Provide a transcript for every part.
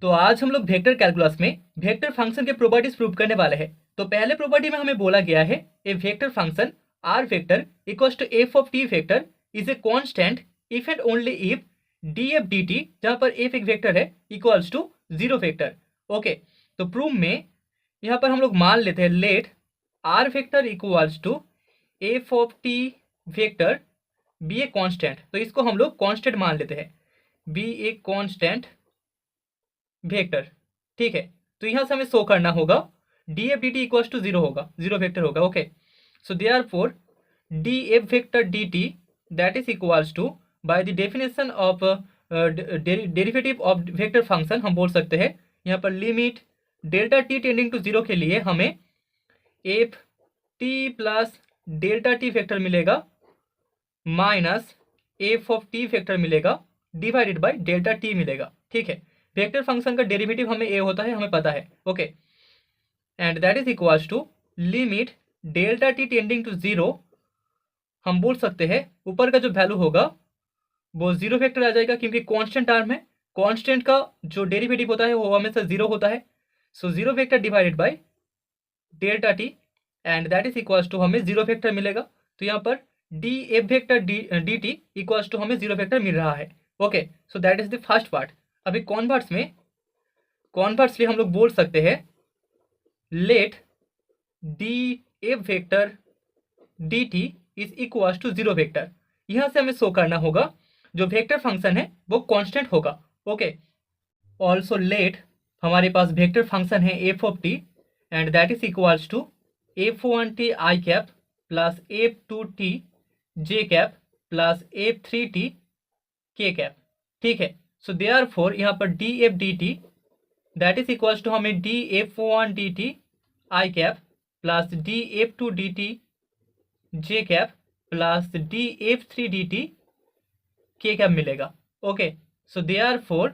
तो आज हम लोग वेक्टर कैलकुलस में वेक्टर फंक्शन के प्रॉपर्टीज प्रूव करने वाले हैं। तो पहले प्रॉपर्टी में हमें बोला गया है a vector function r vector equals to f of T vector is a constant if and only if d f d t, जहां पर एफ एक वेक्टर है, equals to zero vector. Okay, तो प्रूफ में यहाँ पर हम लोग मान लेते हैं let r vector equals to f of T vector be a constant. तो इसको हम लोग कांस्टेंट मान लेते हैं, बी ए कांस्टेंट वेक्टर। ठीक है, तो यहां से हमें शो करना होगा d f d T equals to zero होगा, जीरो वेक्टर होगा। Okay, so therefore d F vector D t that is equals to by the definition of derivative of vector function हम बोल सकते हैं यहाँ पर limit delta t tending to zero के लिए हमें f t plus delta t vector मिलेगा minus f of T vector मिलेगा डिवाइडेड बाय डेल्टा टी मिलेगा। ठीक है, वेक्टर फंक्शन का डेरिवेटिव हमें ए होता है, हमें पता है। Okay, and that is equals to limit delta t tending to zero. हम बोल सकते हैं ऊपर का जो वैल्यू होगा वो जीरो वेक्टर आ जाएगा, क्योंकि कांस्टेंट टर्म है, कांस्टेंट का जो डेरिवेटिव होता है वो हमेशा जीरो होता है। So zero vector divided by delta t, and that is equals to हमें जीरो वेक्टर मिलेगा। तो यहाँ पर d F vector D T equals to हमें जीरो वेक्टर मिल रहा है। Okay, so that is the first part. अभी कॉन्वर्ट्स में, कॉन्वर्ट्स लिए हम लोग बोल सकते हैं let d F vector D t is equals to zero vector. यहां से हमें शो करना होगा जो वेक्टर फंक्शन है वो कांस्टेंट होगा। ओके, ऑल्सो लेट हमारे पास वेक्टर फंक्शन है f of t and that is equals to f one t i cap plus f two t j cap plus f three t k cap. ठीक है, so therefore यहाँ पर d f d t that is equals to हमें d f one d t i cap plus d f two d t j cap plus d f three d t k cap मिलेगा। Okay, so therefore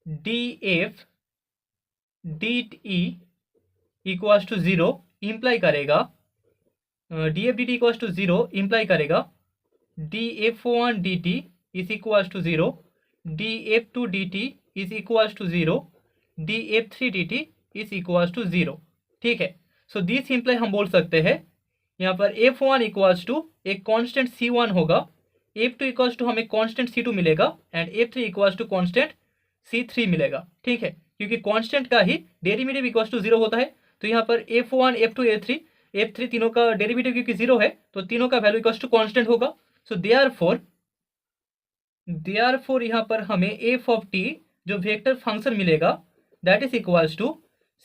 d f d T equals to zero imply करेगा, d f d T equals to zero imply करेगा d f one d t is equals to zero, d f two d t is equals to zero, d f three d t is equals to zero. ठीक है, so this imply हम बोल सकते हैं यहाँ पर f one equals to एक constant c one होगा, एफ टू इक्वल्स टू हमें कॉन्स्टेंट सी टू मिलेगा and f three equals to constant c three मिलेगा। ठीक है, क्योंकि कॉन्स्टेंट का ही डेरिवेटिव इक्वल्स टू जीरो होता है। तो यहाँ पर f one f two f three तीनों का डेरिवेटिव क्योंकि जीरो है तो तीनों का वैल्यू इक्वल्स टू कॉन्स्टेंट होगा। सो देयरफॉर यहाँ पर हमें एफ ऑफ टी जो वेक्टर फंक्शन मिलेगा that is equals to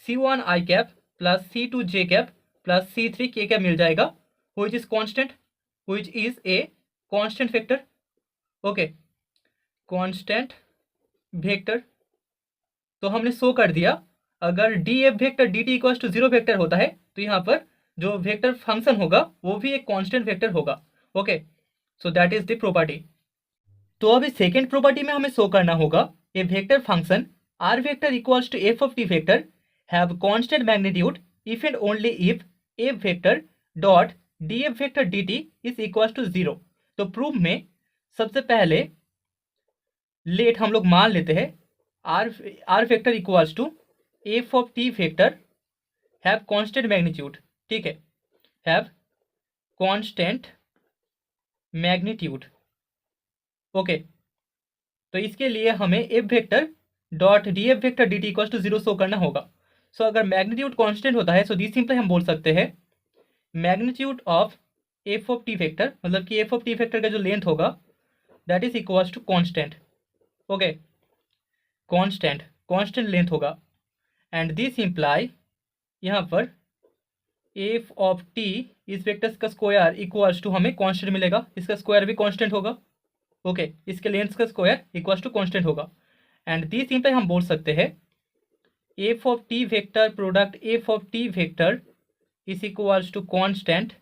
c one i cap plus c two j cap plus c three k cap मिल जाएगा, which is constant, which is a constant vector. Okay, constant vector तो हमने show कर दिया। अगर d F vector D T equals to zero vector होता है तो यहाँ पर जो वेक्टर फंक्शन होगा वो भी एक कांस्टेंट वेक्टर होगा। ओके, सो दैट इज द प्रॉपर्टी। तो अभी सेकेंड प्रॉपर्टी में हमें शो करना होगा a vector function r vector equals to f of T vector have constant magnitude if and only if f vector dot D F vector D t is equals to zero. तो proof में सबसे पहले let हम लोग मान लेते हैं r vector equals to f of T vector have constant magnitude. ठीक है, हैव कांस्टेंट मैग्नीट्यूड। ओके, तो इसके लिए हमें f vector dot D F vector D T equals to zero show करना होगा। सो अगर मैग्नीट्यूड कांस्टेंट होता है सो दिस सिंपली हम बोल सकते हैं magnitude of f of T vector, मतलब कि एफ ऑफ टी वेक्टर का जो लेंथ होगा that is equals to constant. Okay, constant length होगा एंड दिस इम्प्लाई यहाँ पर एफ ऑफ टी इस वेक्टर्स का स्क्वायर इक्वल्स टू हमें कांस्टेंट मिलेगा, इसका स्क्वायर भी कांस्टेंट होगा। ओके, इसके लेंथ का स्क्वायर इक्वल्स टू कांस्टेंट होगा एंड दिस इम्प्लाई हम बोल सकते हैं f of T vector product F of T vector is equals to constant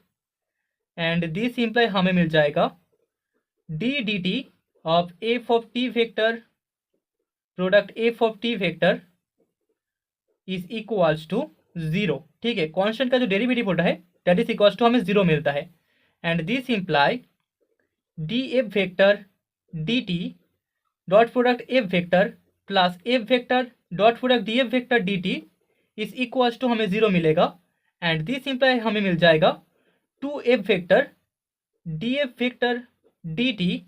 and this imply हमें मिल जाएगा d d t of f of T vector product F of T vector is equals to zero. ठीक है, constant का जो derivative होता है that is equals to हमें जीरो मिलता है and this imply d F vector D t dot product f vector plus f vector dot product d F vector D t is equals to हमें 0 मिलेगा and this imply हमें मिल जाएगा 2f vector d F vector D t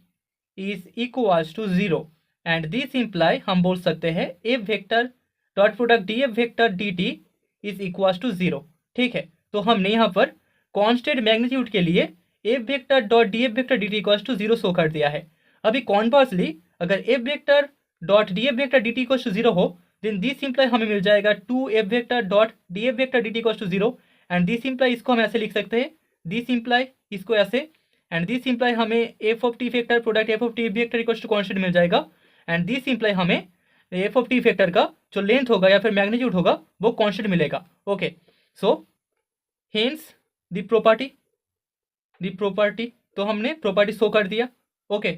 is equals to 0 and this imply हम बोल सकते हैं f vector dot product d F vector D t is equals to 0। ठीक है, तो हमने यहाँ पर कॉन्स्टेंट मैग्नीट्यूड के लिए F vector dot D F vector D T equals to 0 show कर दिया है। अभी कॉन्वर्सली अगर F vector dot D F vector D T equals to 0 हो देन दिस इंप्लाई हमें मिल जाएगा 2f vector dot D F vector D T equals to 0 and this imply इसको हम ऐसे लिख सकते हैं, दिस इंप्लाई इसको ऐसे एंड दिस इंप्लाई हमें F of T vector product F of T vector equals to constant मिल जाएगा एंड दिस इंप्लाई हमें एफ ऑफ टी वेक्टर का जो लेंथ होगा या फिर मैग्नीट्यूड होगा वो कॉन्स्टेंट मिलेगा। ओके, सो हेंस द प्रॉपर्टी तो हमने प्रॉपर्टी शो कर दिया। ओके,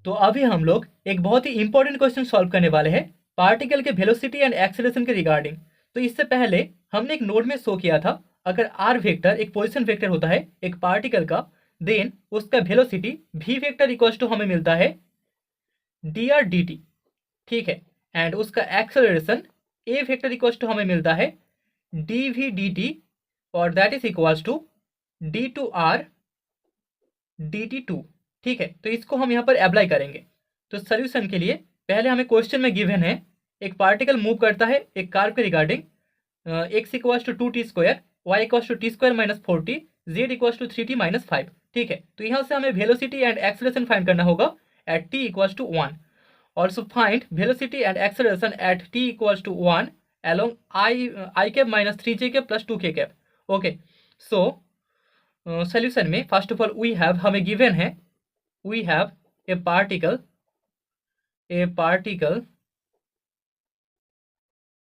तो अभी हम लोग एक बहुत ही इंपॉर्टेंट क्वेश्चन सॉल्व करने वाले हैं पार्टिकल के वेलोसिटी एंड एक्सेलरेशन के रिगार्डिंग। तो इससे पहले हमने एक नोट में शो किया था अगर आर वेक्टर एक पोजीशन वेक्टर होता है एक पार्टिकल का देन उसका velocity V vector equals to हमें मिलता है डी आर डी टी। ठीक है, एंड उसका acceleration A vector equals to हमें मिलता है डी वी डी टी और that is equals to D two R D T two. ठीक है, तो इसको हम यहाँ पर अप्लाई करेंगे। तो सोल्यूशन के लिए पहले हमें क्वेश्चन में गिवन है एक पार्टिकल मूव करता है एक कार्व के regarding X equals to 2t square Y equals to T square minus 4t Z equals to 3t minus 5। ठीक है, तो यहाँ से हमें वेलोसिटी एंड एक्सेलरेशन फाइंड करना होगा at t equals to 1। Also find velocity and acceleration at t equals to 1 along i cap minus 3j cap plus 2k cap. Okay, so solution में first of all we have हमें given है we have a particle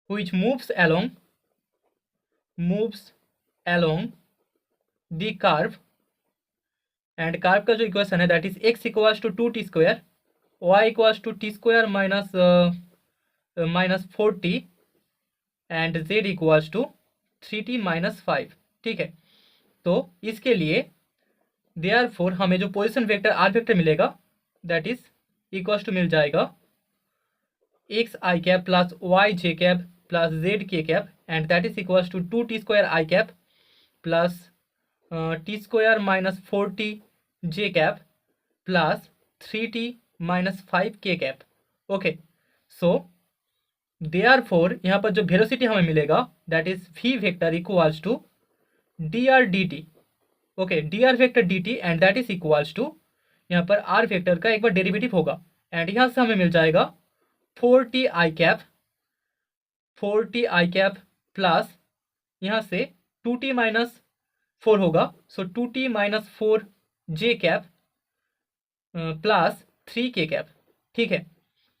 which moves along the curve and curve का जो equation है that is x equals to 2t square y equals to t square minus 4t and z equals to 3t minus 5। ठीक है, तो इसके लिए therefore हमें जो पोजीशन वेक्टर आर वेक्टर मिलेगा दैट इज इक्वल्स टू मिल जाएगा X I cap plus Y J cap plus Z K cap and that is equals to 2t square I cap plus T square minus 4t J cap plus 3t minus 5k cap. Okay, so therefore यहाँ पर जो velocity हमें मिलेगा that is V vector equals to D R D T. Okay, D R vector D T and that is equals to यहाँ पर are vector का एक बार derivative होगा एंड यहाँ से हमें मिल जाएगा 4t आई कैप प्लस यहाँ से 2t माइनस 4 होगा so 2t minus 4 J cap plus 3k cap. ठीक है,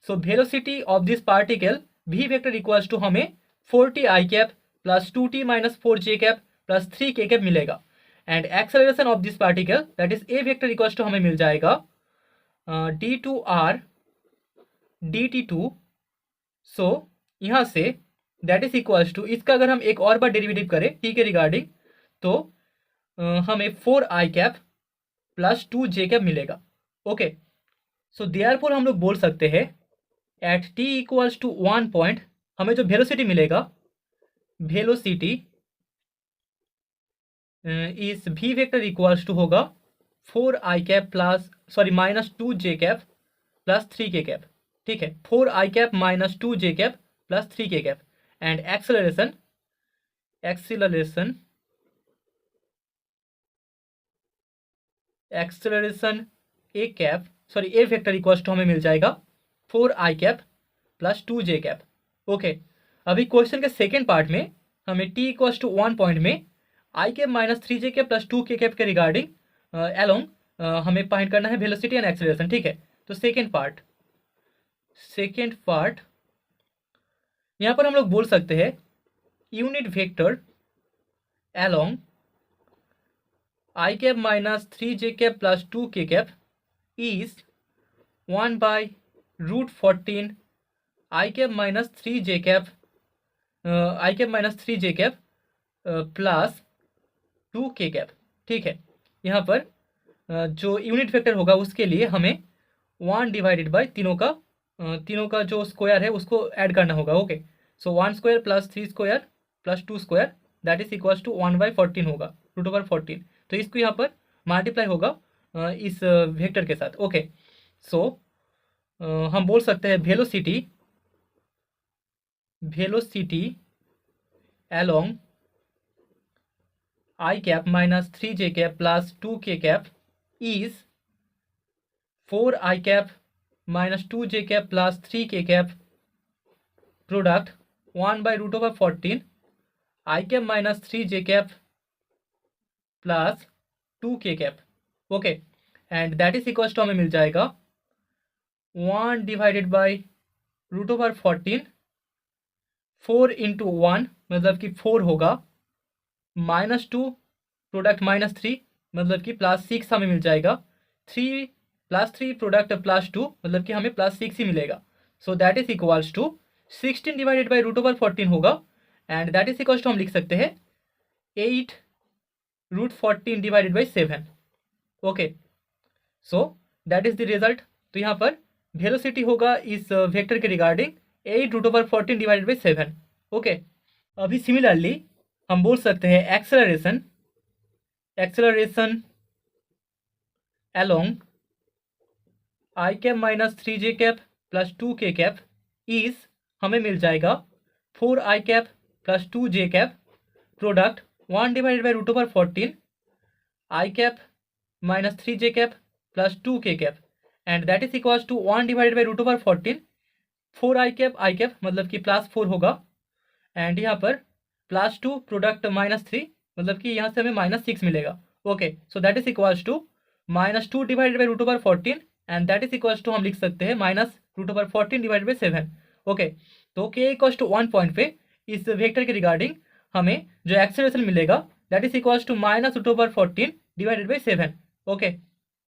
so velocity of this particle V vector equals to हमें 4t I cap plus 2t minus 4 J cap plus 3k cap मिलेगा and acceleration of this particle that is a vector equals to हमें मिल जाएगा D two R D T two. So यहाँ से that is equals to इसका अगर हम एक और बार डेरिवेटिव करें टी के रिगार्डिंग तो हमें 4 I cap plus 2 J cap मिलेगा। ओके, सो देयरफॉर हम लोग बोल सकते हैं at T equals to 1 point हमें जो वेलोसिटी मिलेगा वेलोसिटी इस वी वेक्टर इक्वल्स टू होगा 4 I cap plus minus 2 J cap plus 3k cap. ठीक है, 4 I cap minus 2 J cap plus 3k cap and acceleration A cap A vector equals to हमें मिल जाएगा 4 I cap plus 2 J cap. Okay, अभी question के second part में हमें t equals to 1 point में I cap minus 3j cap plus 2k cap के regarding along हमें फाइंड करना है वेलोसिटी एंड एक्सेलरेशन। ठीक है, तो सेकेंड पार्ट यहाँ पर हम लोग बोल सकते हैं unit vector along I cap minus 3j cap plus 2k cap is 1/√14 I cap minus 3j cap plus 2k cap. ठीक है, यहाँ पर जो यूनिट वेक्टर होगा उसके लिए हमें 1 डिवाइडेड बाय तीनों का तीनों का जो स्क्वायर है उसको ऐड करना होगा। Okay, so 1 square plus 3 square plus 2 square that is equals to 1/14 होगा, √14। तो इसको यहाँ पर मल्टीप्लाई होगा इस वेक्टर के साथ। ओके, सो हम बोल सकते हैं velocity along I cap minus 3j cap plus 2k cap is 4 I cap minus 2j cap plus 3k cap product 1/√14 I cap minus 3j cap plus 2k cap। Okay, and that is equals to हमें मिल जाएगा 1/√14 4 into 1 मतलब कि 4 होगा, -2 product -3 मतलब कि +6 हमें मिल जाएगा, 3 +3 प्रोडक्ट +2 मतलब कि हमें +6 ही मिलेगा। So that is equals to 16 divided by √14 होगा, and that is equals to हम लिख सकते हैं 8√14 divided by 7। Okay, so that is the result. तो यहाँ पर वेलोसिटी होगा इस वेक्टर के रिगार्डिंग 8√14 डिवाइडेड बाई 7। ओके, अभी सिमिलरली हम बोल सकते हैं acceleration along I cap minus 3j cap plus 2k cap is हमें मिल जाएगा 4 I cap plus 2j cap product 1/√14 I cap minus 3j cap plus 2k cap, and that is equals to 1/√14 4 I cap मतलब कि +4 होगा, and यहाँ पर +2 product -3 मतलब कि यहाँ से हमें -6 मिलेगा। Okay, so that is equals to -2 divided by √14, and that is equals to हम लिख सकते हैं -√14 डिवाइडेड बाई 7। ओके, तो k इक्वल्स टू 1 पॉइंट पे इस वेक्टर के रिगार्डिंग हमें जो एक्सेलरेशन मिलेगा that is equals to -√14 divided by 7। Okay,